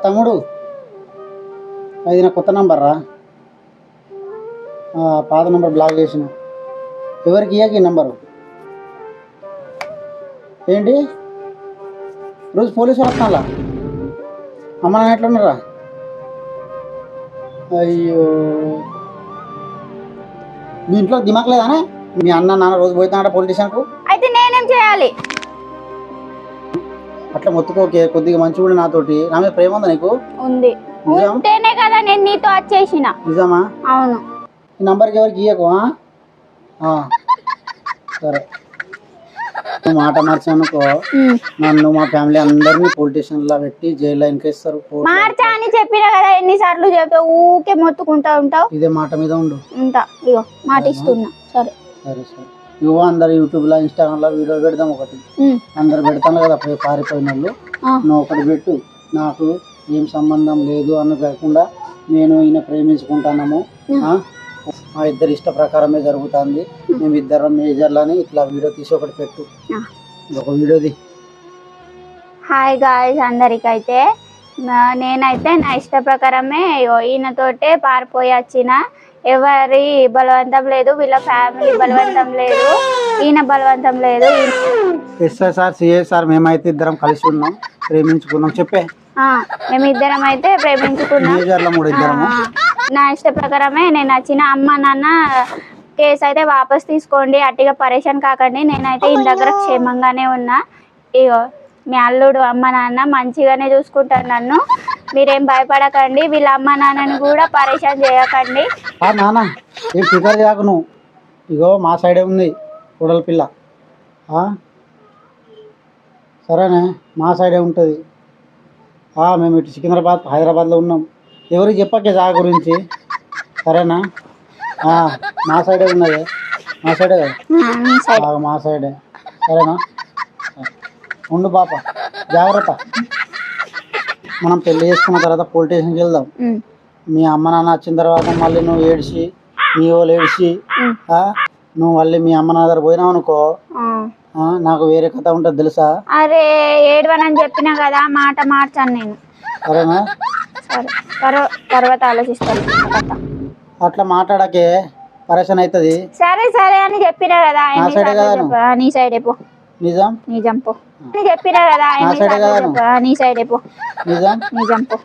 తమ్ముడు అది నా కొత్త నంబర్ రా. పాత నంబర్ బ్లాక్ చేసిన. ఎవరికి ఇయ్యక ఈ నంబరు ఏంటి? రోజు పోలీసు వస్తానులా. అమ్మ నాన్న ఎట్లున్నారా? అయ్యో, మీ ఇంట్లో దిమాక్ లేదానే? మీ అన్న నాన్న రోజు పోతున్నాడ పొలిటీషియన్కు? అయితే నేనేం చేయాలి? అట్లా మొత్తుకోకే, కొద్దిగా మంచిగా ఉండి నాతోటి. నా మీద ప్రేమ ఉందా నీకు? ఉంది. ఉంటేనే కదా నేను నీతో వచ్చేసిన. నిజమా? అవును. ఈ నంబర్కి ఎవరికి ఇయ్యకు. సరే, నువ్వు మాట మార్చానుకో నన్ను మా ఫ్యామిలీ అందరినీ పొలిటీషియన్ లా పెట్టి జైల్లో ఇంకేస్తారు. మార్చా అని చెప్పినా కదా, ఎన్నిసార్లు చెప్పా? ఊకే మొత్తుకుంటా ఉంటావు. ఇదే మాట మీద ఉండు. ఉంటా. ఇగో మాట ఇస్తున్నా. సరే సరే సరే. నువ్వు అందరు యూట్యూబ్ లో ఇన్స్టాగ్రామ్ లో వీడియో పెడదాం. ఒకటి అందరు పెడతాను కదా పారిపోయిన వాళ్ళు. నువ్వు ఒకటి పెట్టు. నాకు ఏం సంబంధం లేదు అని కాకుండా నేను ఈయన ప్రేమించుకుంటాము, మా ఇద్దరు ఇష్ట ప్రకారమే జరుగుతుంది, మేము ఇద్దరం మేజర్లని ఇట్లా వీడియో తీసి ఒకటి పెట్టు. ఒక వీడియోది. హాయ్ గాయ్స్, అందరికైతే నేనైతే నా ఇష్ట ప్రకారమే ఈయనతోటే పారిపోయి వచ్చిన. ఎవరి బలవంతం లేదు, వీళ్ళ ఫ్యామిలీ బలవంతం లేదు, ఈయన బలవంతం లేదు. ఎస్ఐసార్ సిఐసార్ మేమైతే ఇద్దరం కలిసి ఉన్నాం, ప్రేమించుకున్నాం. చెప్పే మేమిద్దరం అయితే ప్రేమించుకున్నాం. నా ఇష్ట ప్రకారమే నేను వచ్చిన. అమ్మ నాన్న కేసు అయితే వాపస్ తీసుకోండి, అట్టిగా పరేషాన్ కాకండి. నేనైతే ఈయన దగ్గర క్షేమంగానే ఉన్నా. ఇగో మీ అల్లుడు అమ్మ నాన్న మంచిగానే చూసుకుంటారు నన్ను. మీరేం భయపడకండి, వీళ్ళ అమ్మ నాన్నని కూడా పరేషాన్ చేయకండి. నాన్న ఏం ఫికర్ చేయకు నువ్వు. ఇగో మా సైడే ఉంది కూడల పిల్ల. సరేనే, మా సైడే ఉంటుంది. మేము ఇటు సికింద్రాబాద్ హైదరాబాద్లో ఉన్నాం. ఎవరికి చెప్పకే జాగా గురించి, సరేనా? మా సైడే ఉన్నది, మా సైడే కదా, మా సైడే. సరేనా? ఉండు పాప, జాగ్రత్త. మనం పెళ్లి చేసుకున్న తర్వాత పోలీస్ స్టేషన్కి వెళ్దాం. మీ అమ్మ నాన్న వచ్చిన తర్వాత మళ్ళీ నువ్వు ఏడిచి, మీ వాళ్ళు ఏడిచి, నువ్వు మళ్ళీ మీ అమ్మ నాన్న దగ్గర పోయినావు అనుకో, నాకు వేరే కథ ఉంటుంది తెలుసా? అరే ఏడవనని చెప్పినా కదా, మాట మార్చాను నేను. సరేనా? సరే, తర్వాత ఆలోచిస్తాను. అట్లా మాట్లాడకే, పరేషాన్ అవుతుంది. సరే సరే అని చెప్పినా కదా. నీ సైడే పో. నిజం నిజం పో. చెప్పినా కదా. నీ సైడే పో. నిజం నిజం పో.